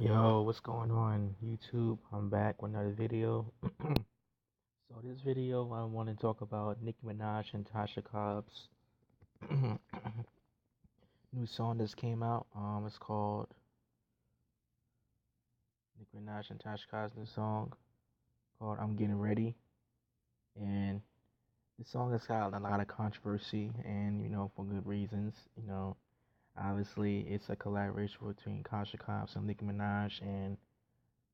Yo, what's going on YouTube? I'm back with another video. So this video I want to talk about Nicki Minaj and Tasha Cobbs new song that's came out. It's called Nicki Minaj and Tasha Cobbs new song called I'm Getting Ready. And this song has got a lot of controversy and for good reasons. Obviously it's a collaboration between Tasha Cobbs and Nicki Minaj, and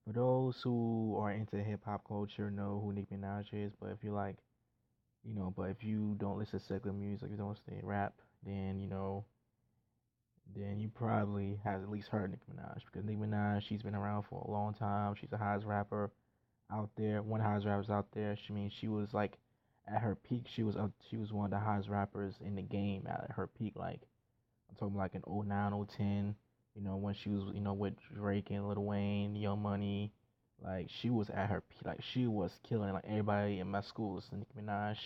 for those who are into hip hop culture know who Nicki Minaj is, but if you don't listen to secular music, you don't stay rap, then you probably have at least heard Nicki Minaj, because Nicki Minaj, she's been around for a long time. She's the highest rapper out there, one of the highest rappers out there. She was like at her peak. She was one of the highest rappers in the game at her peak. Like I'm talking like in '09, '10. When she was with Drake and Lil Wayne, Young Money. Like she was at her peak. Like she was killing it. Like everybody in my school was Nicki Minaj.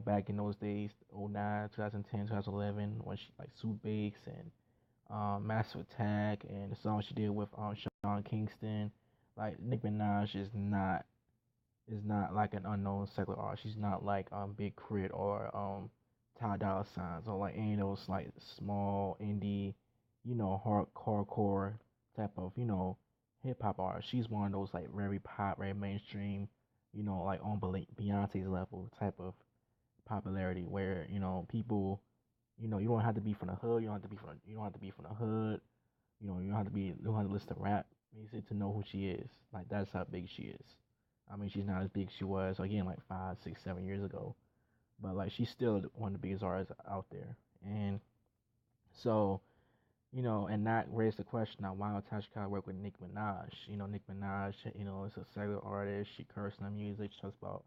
Back in those days, '09, 2010, 2011, when she like Sue Bakes and Massive Attack and the song she did with Sean Kingston. Like Nicki Minaj is not like an unknown secular artist. She's not like Big Crit or Ty Dolla Signs or like any of those like small indie, hardcore type of hip hop artists. She's one of those like very pop, very mainstream, like on Beyonce's level type of popularity where people, you don't have to be from the hood. You don't have to be from the hood. You don't have to be. You don't have to listen to rap music to know who she is. Like that's how big she is. I mean, she's not as big as she was again like 5, 6, 7 years ago, but like she's still one of the biggest artists out there. And so and that raised the question now, why would Tasha Cobbs work with Nicki Minaj? Nicki Minaj, is a secular artist. She cursing her music. She talks about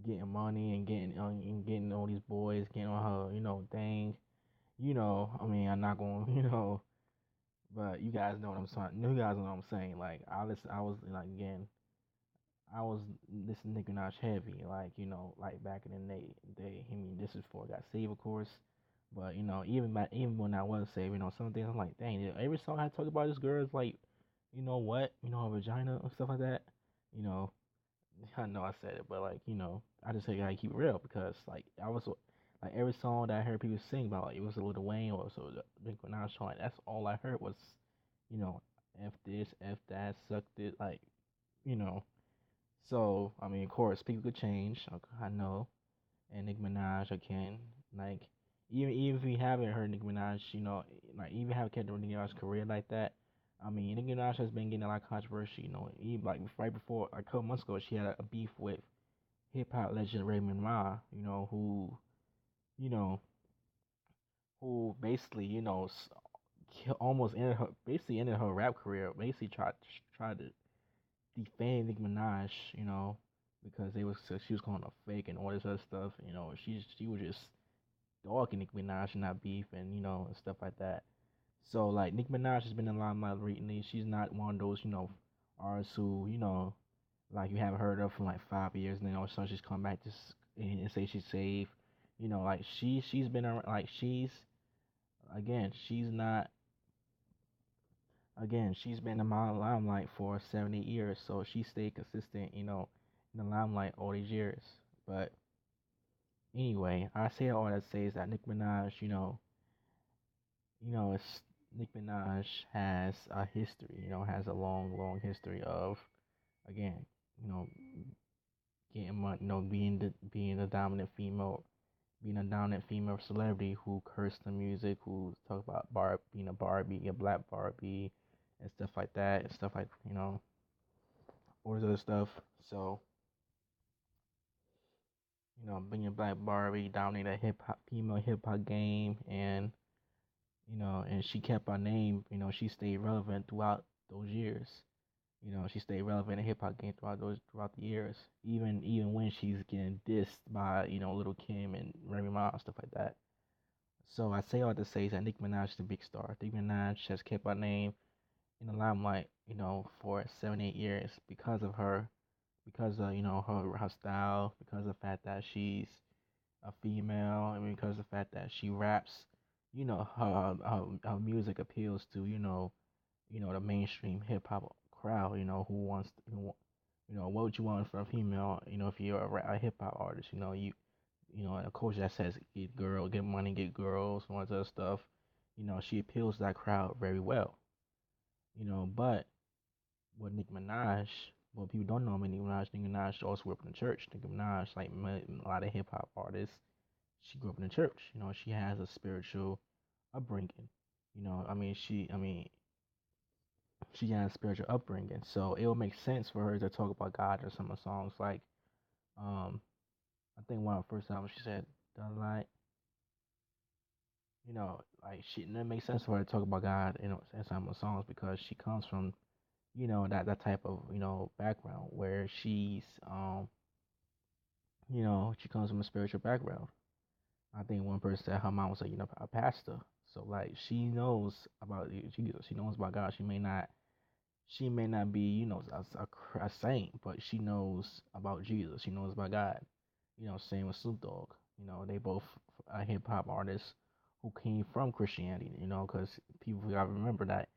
getting money and getting all these boys, getting on her, thing. I mean, I'm not going, but you guys know what I'm saying. You guys know what I'm saying. Like I was like again, I was listening to Nicki Minaj heavy, like like back in the day. I mean, this is before I got saved, of course. But even when I was saved, some things I'm like, dang, every song I talk about this girl is like, her vagina and stuff like that. You know, I know I said it, but like, I just say I gotta keep it real, because like I was like every song that I heard people sing about, like, it was a Lil Wayne or so the Nicki Minaj song. Like, that's all I heard was, you know, F this, F that, suck it, like, you know. So I mean, of course, people could change. I know, and Nicki Minaj again, like even if we haven't heard Nicki Minaj, like even haven't kept Nicki Minaj's career like that. I mean, Nicki Minaj has been getting a lot of controversy. Even like right before, like, a couple months ago, she had a beef with hip hop legend Raymond Ma. You know, who basically, almost ended her rap career. Basically tried to defame Nicki Minaj, because she was calling her fake and all this other stuff. She was just dogging Nicki Minaj and not beef, and and stuff like that. So like Nicki Minaj has been in the limelight recently. She's not one of those artists who like you haven't heard of for like 5 years, and then all of a sudden she's come back and say she's safe. Like she's been around, like again she's not again she's been in my limelight for 7, 8 years, so she stayed consistent, in the limelight all these years. But anyway, I say all that to say is that Nicki Minaj, it's Nicki Minaj has a history, has a long, long history of, again, you know, getting money, being a dominant female, being a dominant female celebrity who cursed the music, who talk about being a Barbie, a black Barbie, and stuff like that, and stuff like all this other stuff. So being a black Barbie, dominating a female hip hop game, and she kept her name. She stayed relevant throughout those years. She stayed relevant in hip hop game throughout the years, even when she's getting dissed by Little Kim and Remy Ma and stuff like that. So I say all to say is that Nicki Minaj is a big star. Nicki Minaj has kept her name in the limelight, for 7, 8 years because of her, because of her style, because of the fact that she's a female, and because of the fact that she raps, her music appeals to the mainstream hip hop crowd, who wants, what would you want from a female, if you're a hip hop artist, and a culture that says get money, get girls, all that other stuff, she appeals to that crowd very well, but what Nicki Minaj, what people don't know about Nicki Minaj also grew up in the church. Nicki Minaj, like a lot of hip hop artists, she grew up in the church. She has a spiritual upbringing. She has a spiritual upbringing. So it will make sense for her to talk about God in some of the songs. Like, I think one of the first albums she said, the light, like it makes sense for her to talk about God in some of the songs because she comes from, that type of, background where she comes from a spiritual background. I think one person said her mom was a pastor. So like she knows about Jesus. She knows about God. She may not be a saint, but she knows about Jesus. She knows about God. Same with Snoop Dogg. They both are hip hop artists who came from Christianity. Because people gotta remember that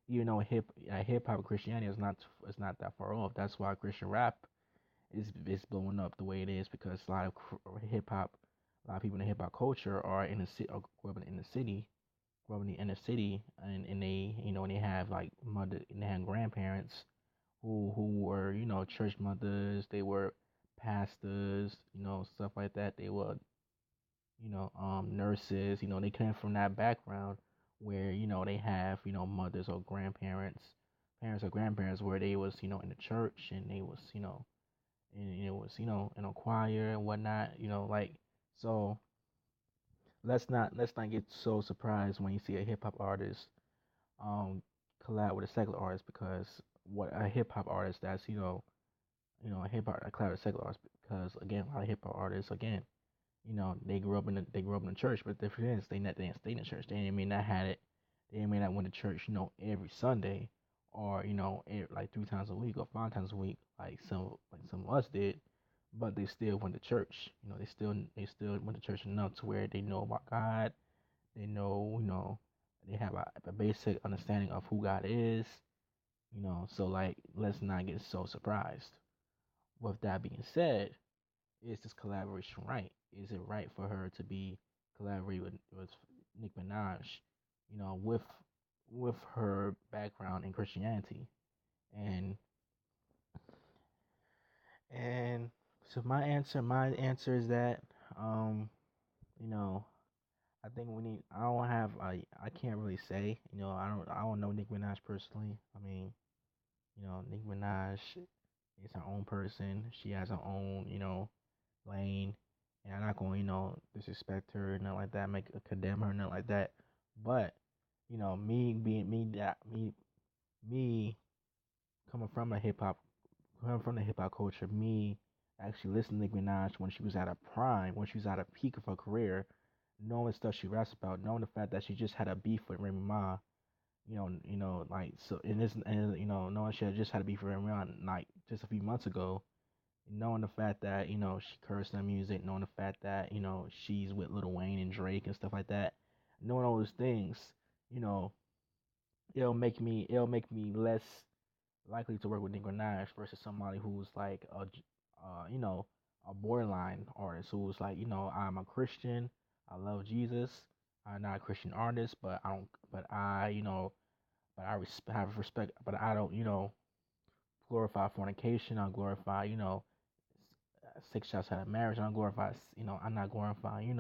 hip hop Christianity is not that far off. That's why Christian rap is blowing up the way it is because a lot of hip hop, a lot of people in the hip hop culture are in the city, or grew up in the city, grew up in the inner city, and they they have like mother, and they have grandparents who were church mothers, they were pastors, stuff like that. They were nurses. They came from that background where they have mothers or grandparents, parents or grandparents where they was in the church and they was and it was in a choir and whatnot, like so. Let's not get so surprised when you see a hip hop artist um collab with a secular artist because what a hip hop artist that's a hip hop collab with a secular artist because again a lot of hip hop artists again they grew up in the church, but the difference is they didn't stay in the church. They may not had it. They may not went to church every Sunday or like 3 times a week or 5 times a week like some of us did, but they still went to church. They still went to church enough to where they know about God. They know they have a basic understanding of who God is. So like let's not get so surprised. With that being said, is this collaboration right? Is it right for her to be collaborating with Nicki Minaj, with her background in Christianity? And and so my answer is that you know, I think we need. I don't have. I can't really say. I don't know Nicki Minaj personally. I mean, Nicki Minaj is her own person. She has her own, lane. And I'm not going, disrespect her, nothing like that, condemn her, nothing like that. But, me being me coming from the hip hop culture, me actually listening to Nicki Minaj when she was at her prime, when she was at a peak of her career, knowing the stuff she raps about, knowing the fact that she just had a beef with Remy Ma, like so, and knowing she had just had a beef with Remy Ma like just a few months ago, knowing the fact that she cursed in music, knowing the fact that she's with Lil Wayne and Drake and stuff like that, knowing all those things, you know, it'll make me less likely to work with Nicki Minaj versus somebody who's like a borderline artist who's like I'm a Christian, I love Jesus, I'm not a Christian artist, but I don't, but I have respect, but I don't glorify fornication, I glorify 6 shots out of marriage. I don't glorify, I'm not glorifying,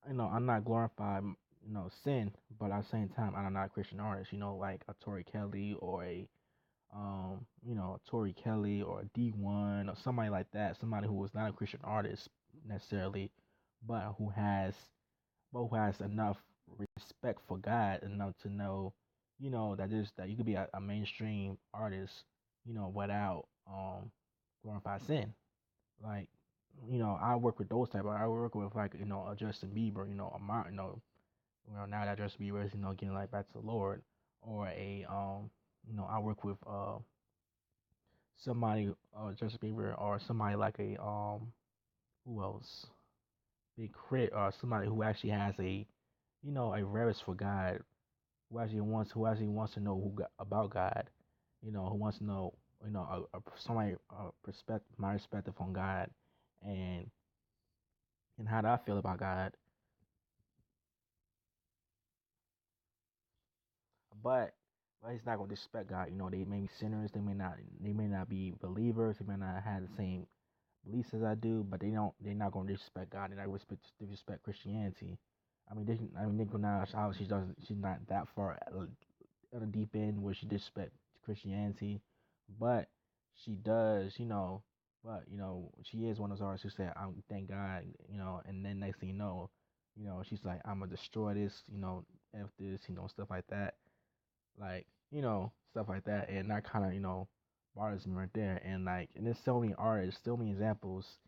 I'm not glorifying, sin, but at the same time, I'm not a Christian artist, like a Tori Kelly or Tori Kelly or a D1 or somebody like that, somebody who was not a Christian artist necessarily, but who has enough respect for God enough to know, that you could be a mainstream artist, without glorify sin. Like, I work with those type. I work with like a Justin Bieber, a Martin, now that Justin Bieber is getting like back to the Lord, or I work with somebody Justin Bieber or somebody like a who else, Big Crit, or somebody who actually has a a reverence for God, who actually wants to know about God, who wants to know, somebody perspective, my perspective on God, and how do I feel about God. But he's not gonna disrespect God. They may be sinners, they may not be believers, they may not have the same beliefs as I do, but they're not gonna disrespect God. They're not gonna disrespect Christianity. Nicki Minaj obviously doesn't. She's not that far on the deep end where she disrespect Christianity, but she does, But she is one of those artists who said, "I thank God," and then next thing she's like, "I'm gonna destroy this," f this, stuff like that, like stuff like that, and that kind of bothers me right there, and there's so many artists, so many examples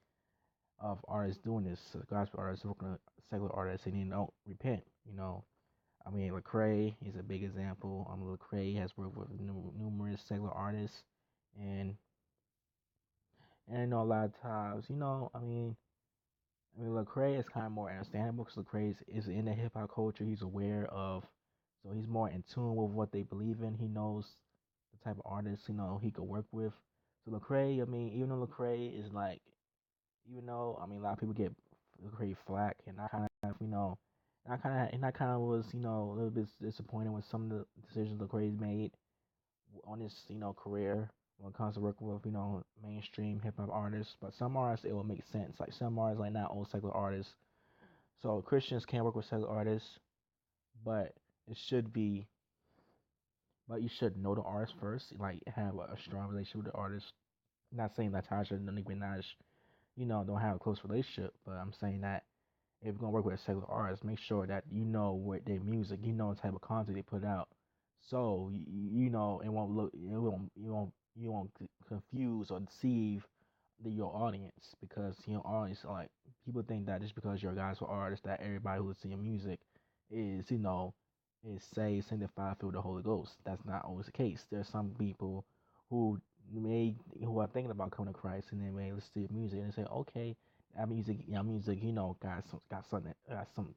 of artists doing this, gospel artists working with secular artists, and they don't repent, I mean, Lecrae is a big example. Lecrae has worked with numerous secular artists, and I know a lot of times, Lecrae is kind of more understandable because Lecrae is in the hip hop culture. He's aware of, so he's more in tune with what they believe in. He knows the type of artists he could work with. So Lecrae, even though Lecrae is like, a lot of people get Lecrae flack, and I kind of, I kind of was, a little bit disappointed with some of the decisions Lecrae's made on his, career when it comes to working with, mainstream hip hop artists. But some artists, it will make sense. Like some artists, like not all secular artists. So Christians can work with secular artists, but it should be, but you should know the artist first. Like have a strong relationship with the artist. Not saying that Tasha and Nicki Minaj, don't have a close relationship, but I'm saying that if you're gonna work with a secular artist, make sure that you know what their music, the type of content they put out, so it won't look, you won't confuse or deceive your audience, because your audience, like, people think that just because you're a gospel artist that everybody who listens to your music is is saved, sanctified, filled with the Holy Ghost. That's not always the case. There's some people who who are thinking about coming to Christ, and they may listen to your music and they say, okay, that music, got some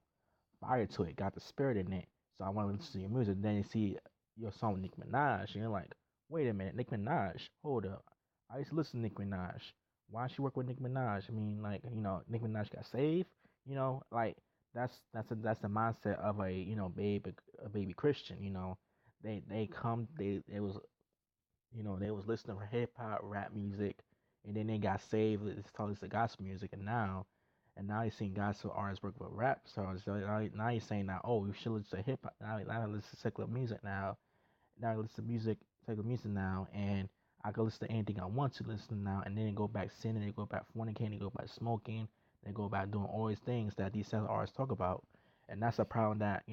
fire to it, got the spirit in it. So I want to listen to your music. Then you see your song with Nicki Minaj, and you're like, wait a minute, Nicki Minaj, hold up. I used to listen to Nicki Minaj. Why she work with Nicki Minaj? Like, Nicki Minaj got saved. Like that's the mindset of a baby Christian. They come they was listening to hip hop, rap music, and then they got saved. It's totally the gospel music, and now you seen gospel artists work with rap stars. So now you're saying that, oh, you should listen to hip hop. Now I listen to secular music now. Now I listen to secular music now, and I can listen to anything I want to listen to now, and then go back sinning, they go back fornicating, they go back smoking, they go back doing all these things that these secular artists talk about, and that's a problem that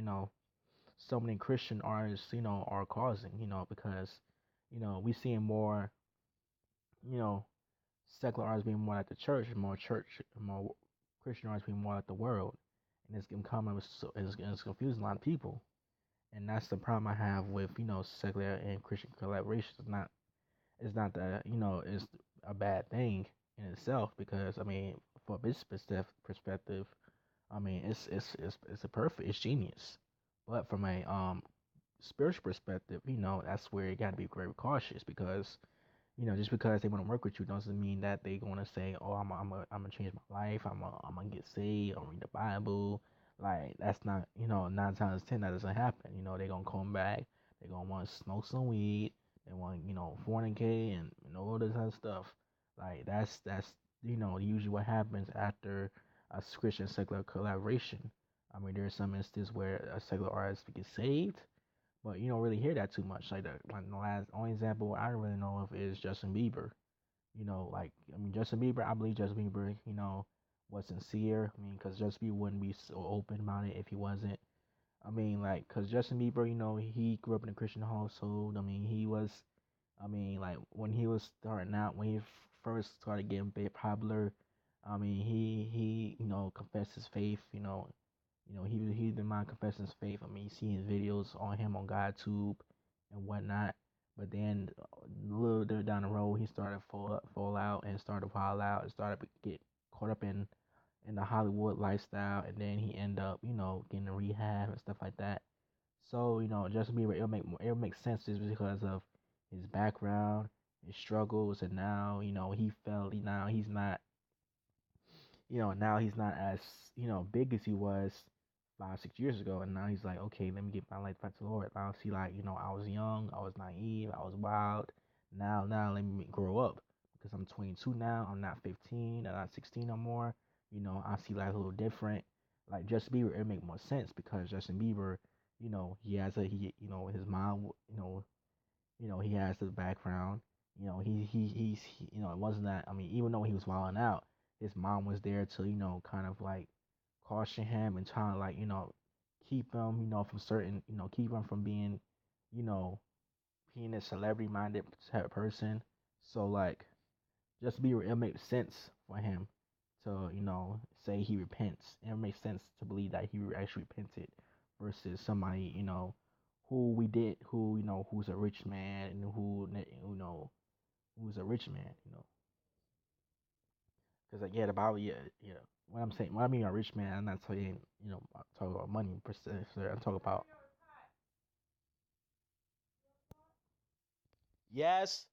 so many Christian artists are causing, because we seeing more, you know secular artists being more like the more Christian artists being more like the world, and it's becoming it's confusing a lot of people, and that's the problem I have with secular and Christian collaboration. It's not that it's a bad thing in itself, because for a business perspective, it's genius, but from a spiritual perspective, that's where you got to be very cautious, because just because they want to work with you doesn't mean that they going to say, "Oh, I'm gonna change my life. I'm gonna get saved or read the Bible." Like that's not, 9 times 10 that doesn't happen. They gonna come back. They gonna want to smoke some weed. They want fornicate and all this other stuff. Like that's usually what happens after a Christian secular collaboration. There's some instances where a secular artist gets saved, but you don't really hear that too much. The last only example I really know of is Justin Bieber. Justin Bieber, I believe Justin Bieber, was sincere. Because Justin Bieber wouldn't be so open about it if he wasn't. Because Justin Bieber, he grew up in a Christian household. He was, when he was starting out, when he first started getting big popular, he confessed his faith. He didn't mind confessing his faith. You see his videos on him on GodTube and whatnot. But then a little bit down the road, he started fall out and started wild out and started to get caught up in the Hollywood lifestyle. And then he ended up, getting a rehab and stuff like that. So Justin Bieber, it'll make sense just because of his background, his struggles, and now he felt now he's not now he's not as big as he was 5 6 years ago, and now he's like, okay, let me get my life back to the Lord. Now see, like, I was young, I was naive, I was wild. Now let me grow up because I'm 22 now. I'm not 15, I'm not 16 no more. I see life a little different. Like Justin Bieber, it make more sense because Justin Bieber, he has his mom, he has the background. It wasn't that. I mean, even though he was wilding out, his mom was there to, kind of like caution him and trying to like, keep him, from certain, keep him from being, you know, being a celebrity minded type of person. So like, just be it makes sense for him to, say he repents. It makes sense to believe that he actually repented versus somebody, who we did, who, who's a rich man and who's a rich man, because like yeah, the Bible, yeah, yeah. What I'm saying, when I mean a rich man, I'm not talking, talking about money per se. I'm talking about yes.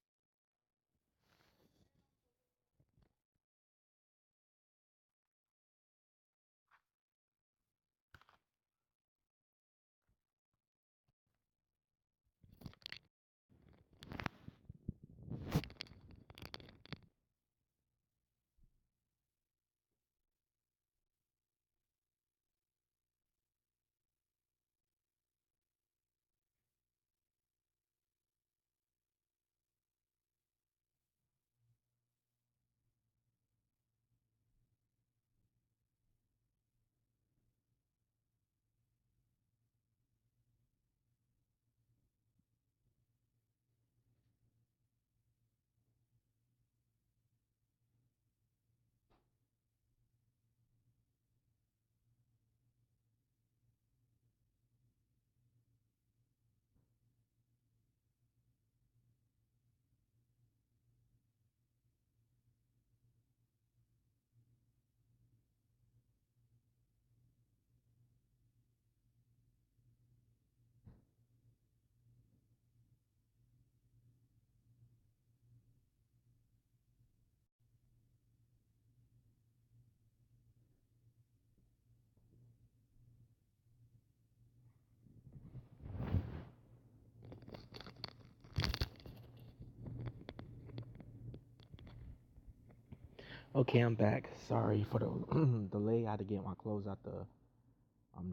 Okay, I'm back. Sorry for the delay. I had to get my clothes out the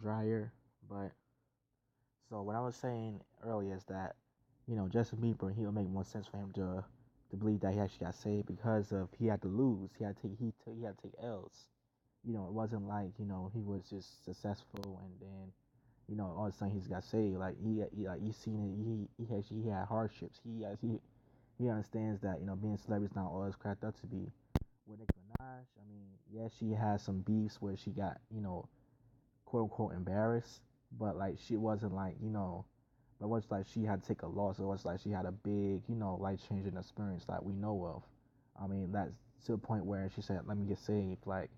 dryer. But so what I was saying earlier is that Justin Bieber, he would make more sense for him to believe that he actually got saved because of he had to lose. He had to take he had to take L's. It wasn't like he was just successful and then all of a sudden he's got saved. Like he like he seen it. He had hardships. He understands that being a celebrity is not all it's cracked up to be. With Nicki Minaj, I mean, yeah, she has some beefs where she got quote unquote embarrassed, but like she wasn't like but it was like she had to take a loss. It was like she had a big life changing experience that we know of. I mean, that's to the point where she said, "Let me get saved," like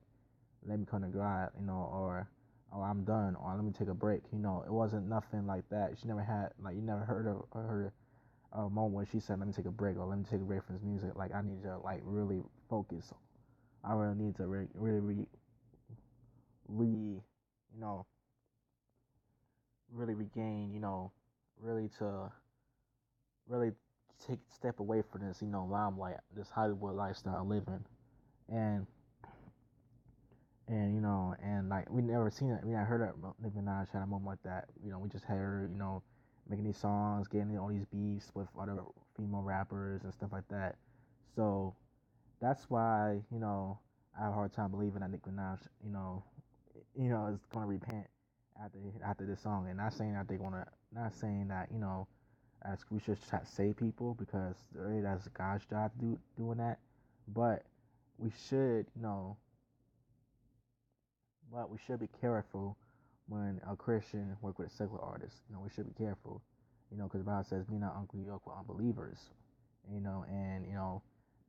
let me come to God, or I'm done, or let me take a break. It wasn't nothing like that. She never had like you never heard of her a moment where she said, "Let me take a break," or "Let me take a break from this music." Like I need to like really focus. I really need to you know, really regain, really to really take a step away from this, limelight, this Hollywood lifestyle living, and and like we never seen it. We never heard of Nicki Minaj had a moment like that. We just had her, making these songs, getting all these beefs with other female rappers and stuff like that. So that's why I have a hard time believing that Nicki Minaj, is gonna repent after this song, and not saying that they're gonna, not saying that as we should try to save people because really that's God's job to do doing that, but we should but we should be careful when a Christian work with a secular artist. We should be careful, because the Bible says, "Be not unequal with unbelievers." And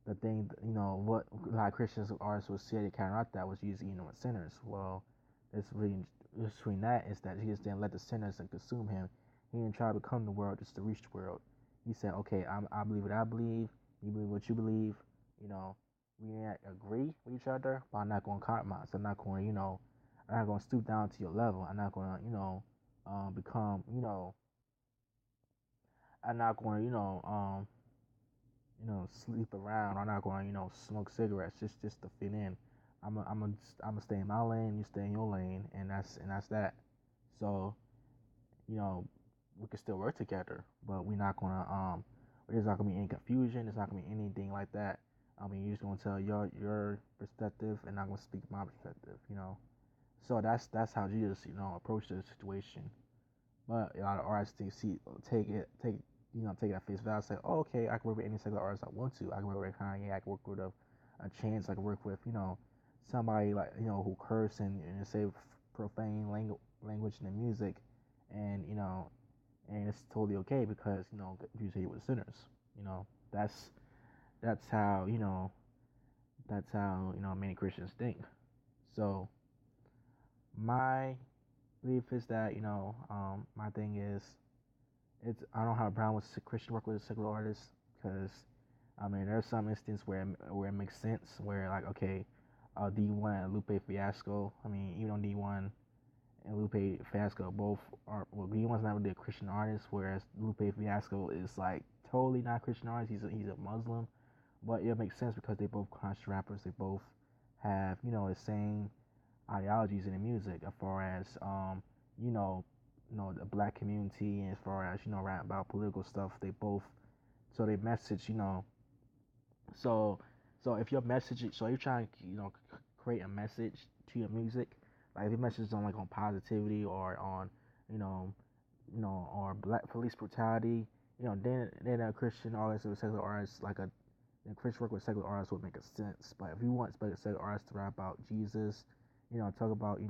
the thing, what a lot of Christians artists would say to counteract that was using, with sinners. Well, it's really between that is that Jesus didn't let the sinners consume him. He didn't try to become the world just to reach the world. He said, okay, I believe what I believe. You believe what you believe. You know, we may agree with each other, but I'm not going to compromise. I'm not going to, I'm not going to stoop down to your level. I'm not going to, become, I'm not going to, sleep around. I'm not going to, smoke cigarettes just to fit in. I'm gonna stay in my lane. You stay in your lane, and that's that. So, you know, we can still work together, but we're not gonna there's not gonna be any confusion. There's not gonna be anything like that. I mean, you're just gonna tell your perspective, and I'm gonna speak my perspective. So that's how Jesus, approached the situation. But a lot of artists take it at face value. Say, oh, okay, I can work with any secular artist I want to. I can work with Kanye. I can work with a Chance. I can work with somebody like who curse and say profane language in the music, and and it's totally okay because Jesus hate with sinners. You know, that's that's how many Christians think. So my belief is that my thing is I don't have a problem with Christian work with a secular artist because I mean there's some instance where it makes sense where like okay, D1 and Lupe Fiasco. I mean even though D1 and Lupe Fiasco both are D1's not really a Christian artist, whereas Lupe Fiasco is like totally not a Christian artist. He's a Muslim, but it makes sense because they both conscious rappers. They both have the same ideologies in the music as far as you know the black community and as far as rap about political stuff. They both so they message so if your message so you're trying to create a message to your music, like if your message is on like on positivity or on you know or black police brutality, then a Christian artist or a secular artist like a Christian work with secular artists would make a sense. But if you want secular artists to rap about Jesus, talk about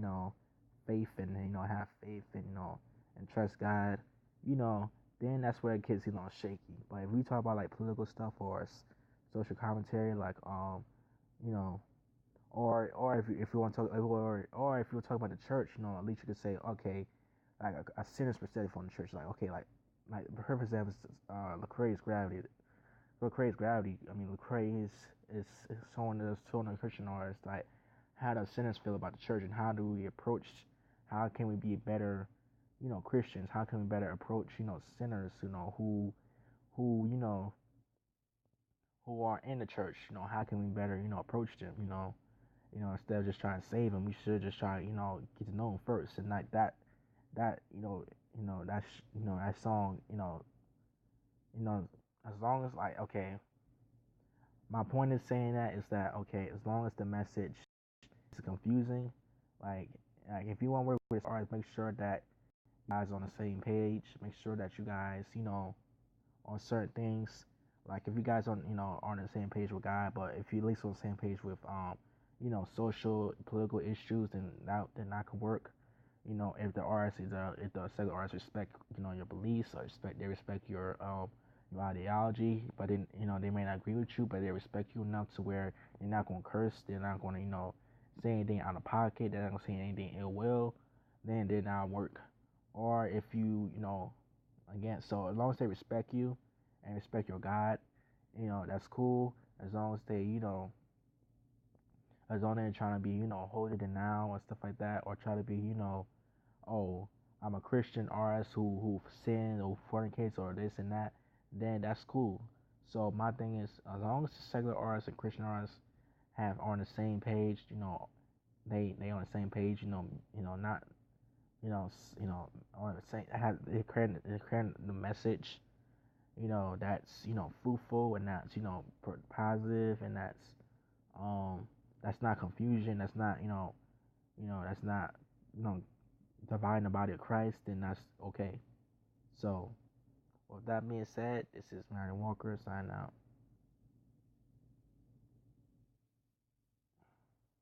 faith and have faith and and trust God, then that's where it gets shaky. But if we talk about like political stuff or social commentary, like you know, or if you want to talk or if you talk about the church, at least you could say okay, like a sinner's perspective on the church, like okay, like the perfect example is Lecrae's Gravity. Lecrae's Gravity. I mean, Lecrae is showing a Christian artist like how do sinners feel about the church and how do we approach, how can we be better, Christians? How can we better approach, sinners, who who are in the church? How can we better, approach them? Instead of just trying to save them, we should just try, get to know them first, and like that, that's that song, as long as like okay, my point is saying that is that okay, as long as the message is confusing, like if you want to work with artists, make sure that you guys on the same page. Make sure that you guys, on certain things. Like if you guys on on the same page with God, but if you at least on the same page with social political issues, then that could work. If if the secular artists respect your beliefs or they respect your ideology, but then they may not agree with you, but they respect you enough to where you're not gonna curse, they're not gonna say anything out of pocket, they're not gonna say anything ill will, then they not work. Or if again, so as long as they respect you and respect your God, that's cool. As long as they as long as they're trying to be holier than now or stuff like that, or try to be oh, I'm a Christian artist who sins or fornicates or this and that, then that's cool. So my thing is, as long as the secular artists and Christian artists have on the same page, they on the same page, not on the same, they're creating the message, that's fruitful and that's positive and that's not confusion, that's not that's not dividing the body of Christ, then that's okay. So with that being said, this is Marion Walker signing out.